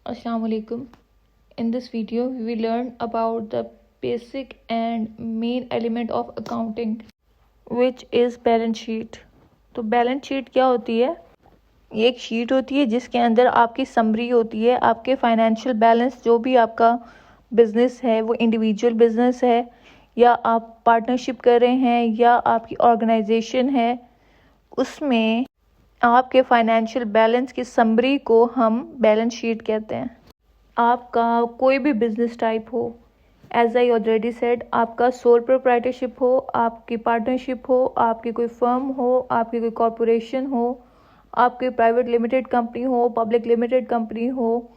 Assalamu alaikum. In this video, we will learn about the basic and main element of accounting, which is balance sheet. तो balance sheet क्या होती है? ये एक sheet होती है जिसके अंदर आपकी समरी होती है, आपके फाइनेंशियल बैलेंस, जो भी आपका बिजनेस है, वो इंडिविजुअल बिजनेस है या आप पार्टनरशिप कर रहे हैं या आपकी ऑर्गेनाइजेशन है, उसमें आपके फाइनेंशियल बैलेंस की समरी को हम बैलेंस शीट कहते हैं। आपका कोई भी बिजनेस टाइप हो, एज आई ऑलरेडी सेड, आपका सोल प्रोप्राइटरशिप हो, आपकी पार्टनरशिप हो, आपकी कोई फर्म हो, आपकी कोई कॉरपोरेशन हो, आपकी प्राइवेट लिमिटेड कंपनी हो, पब्लिक लिमिटेड कंपनी हो,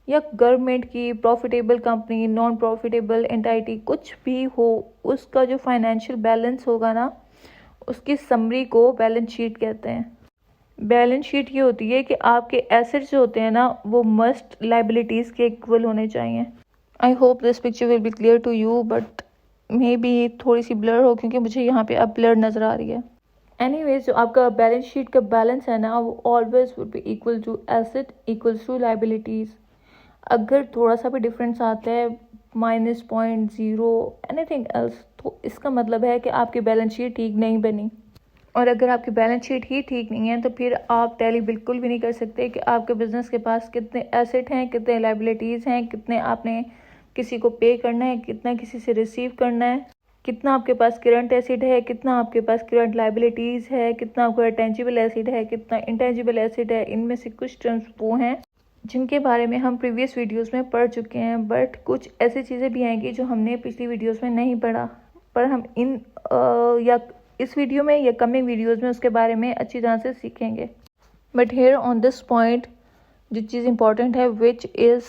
या गवर्नमेंट की profitable company, non profitable entity, कुछ भी हो, उसका जो फाइनेंशियल बैलेंस होगा ना, उसकी समरी को बैलेंस शीट कहते हैं। बैलेंस शीट ये होती है कि आपके एसेट्स जो होते हैं ना, वो मस्ट लाइबिलिटीज़ के इक्वल होने चाहिए। I hope this picture will be clear to you, but may be थोड़ी सी ब्लर हो क्योंकि मुझे यहाँ पे अब ब्लर नज़र आ रही है। एनीवेज, जो आपका बैलेंस शीट का बैलेंस है ना, वो always would be equal to asset equals to liabilities. अगर थोड़ा सा भी डिफरेंस आता है, -0.0 एनीथिंग एल्स, तो इसका मतलब है कि आपकी बैलेंस शीट ठीक नहीं बनी। और अगर आपकी बैलेंस शीट ही ठीक नहीं है तो फिर आप टैली बिल्कुल भी नहीं कर सकते कि आपके बिजनेस के पास कितने एसेट हैं, कितने लाइबिलिटीज़ हैं, कितने आपने किसी को पे करना है, कितना किसी से रिसीव करना है, कितना आपके पास करंट एसेट है, कितना आपके पास करंट लाइबिलिटीज़ है, कितना आपका टेंजिबल एसेट है, कितना इंटेंजिबल एसेट है। इनमें से कुछ टर्म्स वो हैं जिनके बारे में हम प्रीवियस वीडियोज़ में पढ़ चुके हैं, बट कुछ ऐसी चीज़ें भी आएंगी जो हमने पिछली वीडियोज़ में नहीं पढ़ा, पर हम या इस वीडियो में या कमिंग वीडियोज़ में उसके बारे में अच्छी तरह से सीखेंगे। But here on this point जो चीज़ इंपॉर्टेंट है, विच इज़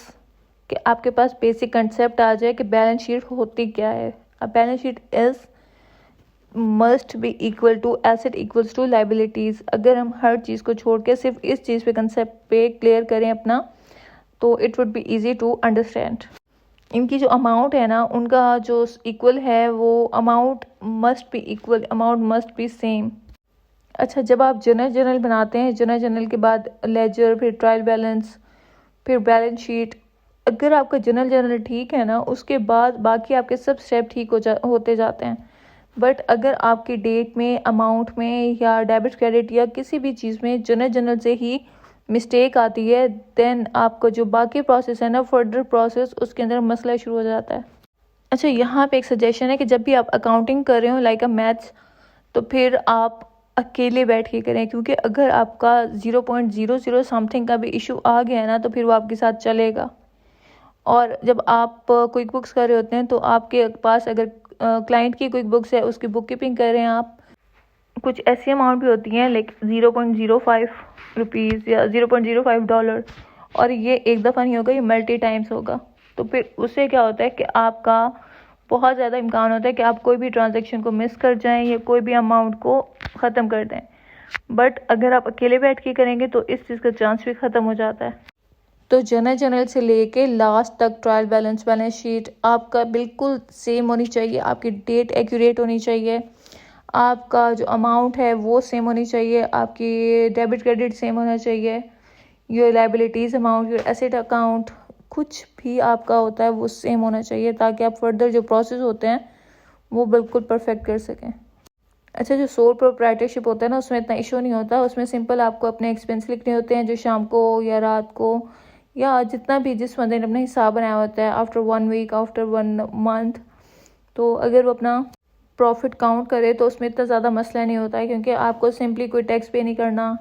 कि आपके पास बेसिक कंसेप्ट आ जाए कि बैलेंस शीट होती क्या है। A balance sheet is must be equal to asset equals to liabilities. अगर हम हर चीज़ को छोड़ के सिर्फ इस चीज़ पे कंसेप्ट पे क्लियर करें अपना, तो it would be easy to understand. इनकी जो अमाउंट है ना, उनका जो इक्वल है, वो amount must be equal, amount must be same. अच्छा, जब आप जर्नल बनाते हैं, जर्नल के बाद लेजर, फिर ट्रायल बैलेंस, फिर बैलेंस शीट, अगर आपका जर्नल ठीक है ना, उसके बाद बाकी आपके सब स्टेप ठीक होते जाते हैं। बट अगर आपकी डेट में, अमाउंट में या डेबिट क्रेडिट या किसी भी चीज़ में जर्नल से ही मिस्टेक आती है, देन आपका जो बाकी प्रोसेस है ना, फर्दर प्रोसेस, उसके अंदर मसला शुरू हो जाता है। अच्छा, यहाँ पे एक सजेशन है कि जब भी आप अकाउंटिंग कर रहे हो, लाइक अ मैथ्स, तो फिर आप अकेले बैठ के करें, क्योंकि अगर आपका 0.00 समथिंग का भी इशू आ गया है ना, तो फिर वो आपके साथ चलेगा। और जब आप क्विक बुक्स कर रहे होते हैं, तो आपके पास अगर क्लाइंट की क्विक बुक्स है, उसकी बुक कीपिंग कर रहे हैं आप, कुछ ऐसी अमाउंट भी होती हैं लाइक 0.05 रुपीज़ या $0.05, और ये एक दफ़ा नहीं होगा, ये मल्टी टाइम्स होगा। तो फिर उससे क्या होता है कि आपका बहुत ज़्यादा इम्कान होता है कि आप कोई भी ट्रांजैक्शन को मिस कर जाएं या कोई भी अमाउंट को ख़त्म कर दें। बट अगर आप अकेले बैठ के करेंगे तो इस चीज़ का चांस भी ख़त्म हो जाता है। तो जर्नल से लेके लास्ट तक ट्रायल बैलेंस, बैलेंस शीट आपका बिल्कुल सेम होनी चाहिए, आपकी डेट एक्यूरेट होनी चाहिए, आपका जो अमाउंट है वो सेम होनी चाहिए, आपकी डेबिट क्रेडिट सेम होना चाहिए, your liabilities amount, your asset account, कुछ भी आपका होता है वो सेम होना चाहिए, ताकि आप फर्दर जो प्रोसेस होते हैं वो बिल्कुल परफेक्ट कर सकें। अच्छा, जो सोल प्रोप्राइटरशिप होता है ना, उसमें इतना इशू नहीं होता। उसमें सिंपल आपको अपने एक्सपेंस लिखने होते हैं, जो शाम को या रात को या जितना भी जिस बंदे ने अपना हिसाब बनाया होता है, आफ्टर 1 वीक, आफ्टर 1 मंथ। तो अगर वो अपना प्रॉफिट काउंट करे तो उसमें इतना ज़्यादा मसला नहीं होता है, क्योंकि आपको सिंपली कोई टैक्स पे नहीं करना,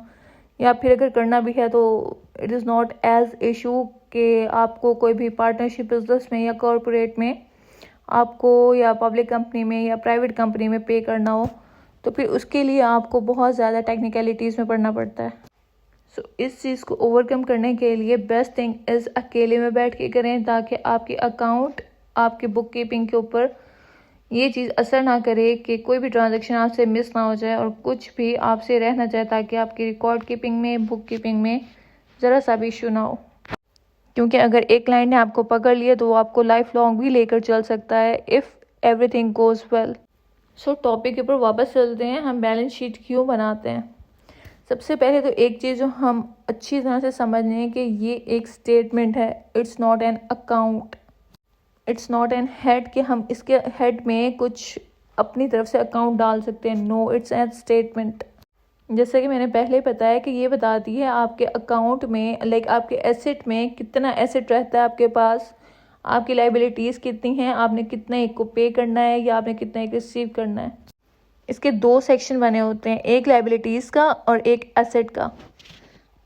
या फिर अगर करना भी है तो it is not as issue कि आपको कोई भी पार्टनरशिप बिजनेस में या कॉरपोरेट में आपको या पब्लिक कंपनी में या प्राइवेट कंपनी में पे करना हो, तो फिर उसके लिए आपको बहुत ज़्यादा टेक्निकलिटीज़ में पढ़ना पड़ता है। सो इस चीज़ को ओवरकम करने के लिए बेस्ट थिंग इज़ अकेले में बैठ के करें, ताकि आपकी अकाउंट, आपकी बुक कीपिंग के ऊपर ये चीज़ असर ना करे कि कोई भी ट्रांजैक्शन आपसे मिस ना हो जाए और कुछ भी आपसे रह ना जाए, ताकि आपकी रिकॉर्ड कीपिंग में, बुक कीपिंग में ज़रा सा भी इशू ना हो। क्योंकि अगर एक क्लाइंट ने आपको पकड़ लिया तो वो आपको लाइफ लॉन्ग भी लेकर चल सकता है, if everything goes well. So topic के ऊपर वापस चलते हैं, हम बैलेंस शीट क्यों बनाते हैं। सबसे पहले तो एक चीज़ जो हम अच्छी तरह से समझ लें कि ये एक स्टेटमेंट है, it's not an account, it's not an head कि हम इसके हेड में कुछ अपनी तरफ से अकाउंट डाल सकते हैं। No, it's an statement. जैसे कि मैंने पहले बताया कि ये बताती है आपके अकाउंट में, लाइक आपके एसेट में कितना एसेट रहता है आपके पास, आपकी लाइबिलिटीज़ कितनी हैं, आपने कितना एक को पे करना है या आपने कितना एक रिसीव करना है। इसके दो सेक्शन बने होते हैं, एक लाइबिलिटीज़ का और एक एसेट का।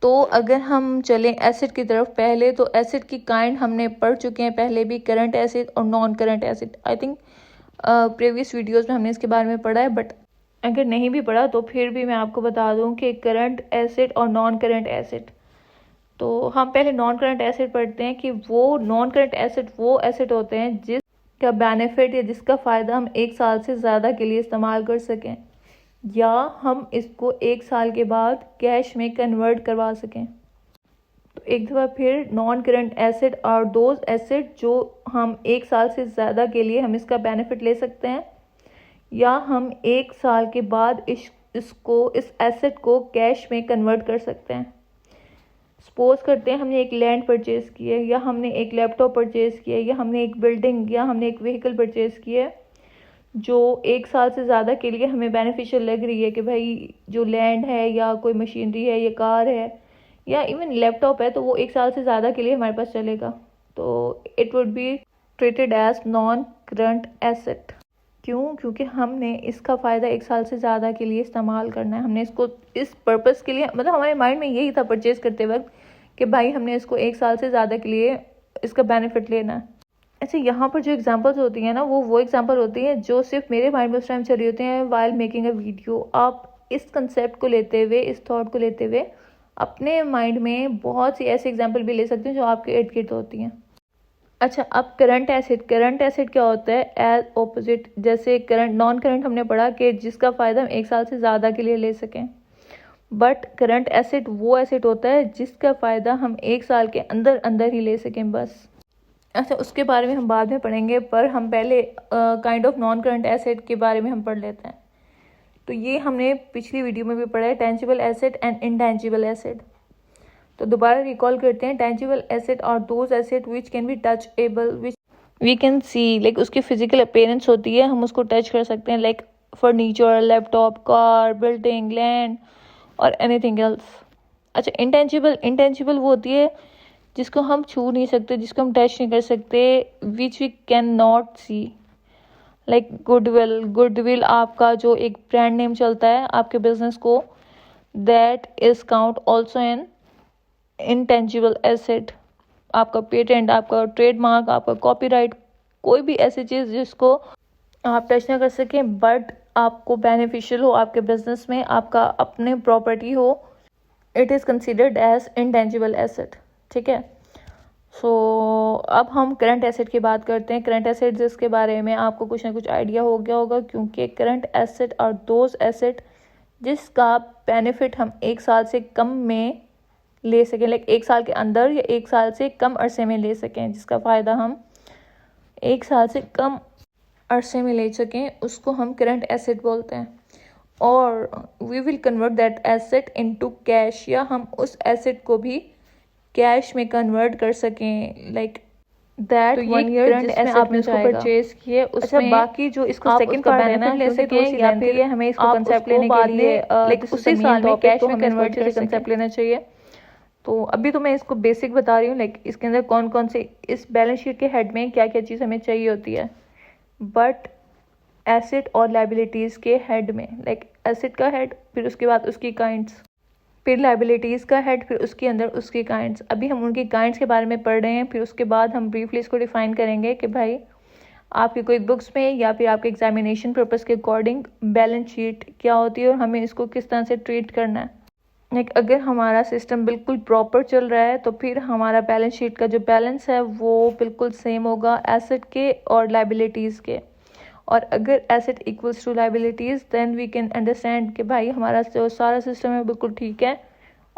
तो अगर हम चलें एसेट की तरफ, पहले तो एसेट की काइंड हमने पढ़ चुके हैं पहले भी, करंट एसेट और non current asset. I think previous videos में हमने इसके बारे में पढ़ा है, बट अगर नहीं भी पढ़ा तो फिर भी मैं आपको बता दूं कि करंट एसेट और नॉन करंट एसेट। तो हम पहले नॉन करंट एसेट पढ़ते हैं कि वो नॉन करंट एसेट वो एसेट होते हैं जिसका बेनिफिट या जिसका फ़ायदा हम 1 साल से ज़्यादा के लिए इस्तेमाल कर सकें, या हम इसको 1 साल के बाद कैश में कन्वर्ट करवा सकें। तो एक दफ़ा फिर, नॉन करंट एसेट और दोज एसेट जो हम 1 साल से ज़्यादा के लिए हम इसका बेनिफिट ले सकते हैं, या हम 1 साल के बाद इस एसेट को कैश में कन्वर्ट कर सकते हैं। सपोज करते हैं हमने एक लैंड परचेज़ की है, या हमने एक लैपटॉप परचेज़ किया है, या हमने एक बिल्डिंग या हमने एक व्हीकल परचेज़ किया है जो 1 साल से ज़्यादा के लिए हमें बेनिफिशियल लग रही है कि भाई जो लैंड है या कोई मशीनरी है या कार है या इवन लैपटॉप है, तो वो 1 साल से ज़्यादा के लिए हमारे पास चलेगा। तो it would be treated as non current asset. क्यों? क्योंकि हमने इसका फ़ायदा 1 साल से ज़्यादा के लिए इस्तेमाल करना है। हमने इसको इस पर्पज़ के लिए, मतलब हमारे माइंड में यही था परचेज़ करते वक्त कि भाई हमने इसको 1 साल से ज़्यादा के लिए इसका बेनिफिट लेना है। अच्छा, यहाँ पर जो एग्जांपल्स होती हैं ना, वो एग्जांपल होती हैं जो सिर्फ मेरे माइंड में उस टाइम चल रही होती हैं वाइल मेकिंग अ वीडियो। आप इस कंसेप्ट को लेते हुए, इस थॉट को लेते हुए अपने माइंड में बहुत सी ऐसे एग्जांपल भी ले सकते हैं जो आपके इर्द गिर्द होती हैं। अच्छा, अब करंट एसेट क्या होता है? एज ऑपोजिट, जैसे करंट नॉन करंट हमने पढ़ा कि जिसका फ़ायदा हम 1 साल से ज़्यादा के लिए ले सकें, बट करंट एसेट वो एसेट होता है जिसका फ़ायदा हम 1 साल के अंदर अंदर ही ले सकें बस। अच्छा, उसके बारे में हम बाद में पढ़ेंगे, पर हम पहले kind of non current asset के बारे में हम पढ़ लेते हैं। तो ये हमने पिछली वीडियो में भी पढ़ा है, tangible asset and intangible asset. तो दोबारा रिकॉल करते हैं। टेंजिबल एसेट और those asset which can be touchable, which we can see, like उसकी फिजिकल अपीयरेंस होती है, हम उसको टच कर सकते हैं, like furniture, laptop, car, building, land और एनीथिंग एल्स। अच्छा, इंटेंजिबल वो होती है जिसको हम छू नहीं सकते, जिसको हम टच नहीं कर सकते, which we can not see, like goodwill आपका जो एक ब्रांड नेम चलता है आपके बिजनेस को, that is count also an intangible asset. आपका पेटेंट, आपका ट्रेडमार्क, आपका कॉपीराइट, कोई भी ऐसी चीज़ जिसको आप टच ना कर सकें बट आपको बेनिफिशियल हो आपके बिजनेस में, आपका अपने प्रॉपर्टी हो, it is considered as intangible asset. ठीक है। सो अब हम करंट एसेट की बात करते हैं। करंट एसेट जिसके बारे में आपको कुछ ना कुछ आइडिया हो गया होगा, क्योंकि करंट एसेट और दोज एसेट जिसका बेनिफिट हम 1 साल से कम में ले सकें, लाइक 1 साल के अंदर या 1 साल से कम अरसे में ले सकें, जिसका फ़ायदा हम 1 साल से कम अरसे में ले सकें, उसको हम करंट एसेट बोलते हैं। और we will convert that asset into cash, या हम उस एसेट को भी कैश में कन्वर्ट कर सकें, लाइक दैट 1 ईयर जिसमें आपने इसको परचेज किए उसमें। अच्छा, बाकी जो इसको सेकंड पार्ट है ना, ले सकें या फिर हमें इसको कंसेप्ट लेने के लिए लाइक उसी साल में कैश में कन्वर्ट करके कंसेप्ट लेना चाहिए। तो अभी तो मैं इसको बेसिक बता रही हूँ, लाइक इसके अंदर कौन कौन से इस बैलेंस शीट के हेड में क्या क्या चीज़ हमें चाहिए होती है, बट एसेट और लाइबिलिटीज़ के हेड में, लाइक एसेट का हेड, फिर उसके बाद उसकी काइंड्स, फिर लाइबिलिटीज़ का हेड, फिर उसके अंदर उसकी काइंड्स। अभी हम उनकी काइंड्स के बारे में पढ़ रहे हैं, फिर उसके बाद हम ब्रीफली इसको डिफाइन करेंगे कि भाई आपकी कोई बुक्स में या फिर आपके एग्जामिनेशन पर्पज़ के अकॉर्डिंग बैलेंस शीट क्या होती है और हमें इसको किस तरह से ट्रीट करना है। लाइक अगर हमारा सिस्टम बिल्कुल प्रॉपर चल रहा है तो फिर हमारा बैलेंस शीट का जो बैलेंस है वो बिल्कुल सेम होगा एसेट के और लाइबिलिटीज़ के। और अगर asset equals to liabilities then we can understand कि भाई हमारा जो सारा सिस्टम है बिल्कुल ठीक है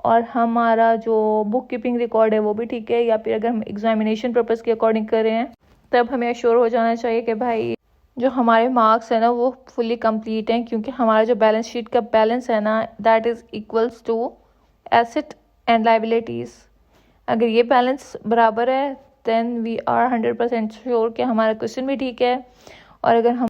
और हमारा जो बुक कीपिंग रिकॉर्ड है वो भी ठीक है। या फिर अगर हम एग्जामिनेशन पर्पज़ के अकॉर्डिंग कर रहे हैं तब हमें एश्योर हो जाना चाहिए कि भाई जो हमारे मार्क्स है ना वो फुली कंप्लीट हैं, क्योंकि हमारा जो बैलेंस शीट का बैलेंस है ना that is equals to asset and liabilities. अगर ये बैलेंस बराबर है देन वी आर 100% श्योर कि हमारा क्वेश्चन भी ठीक है। और अगर हम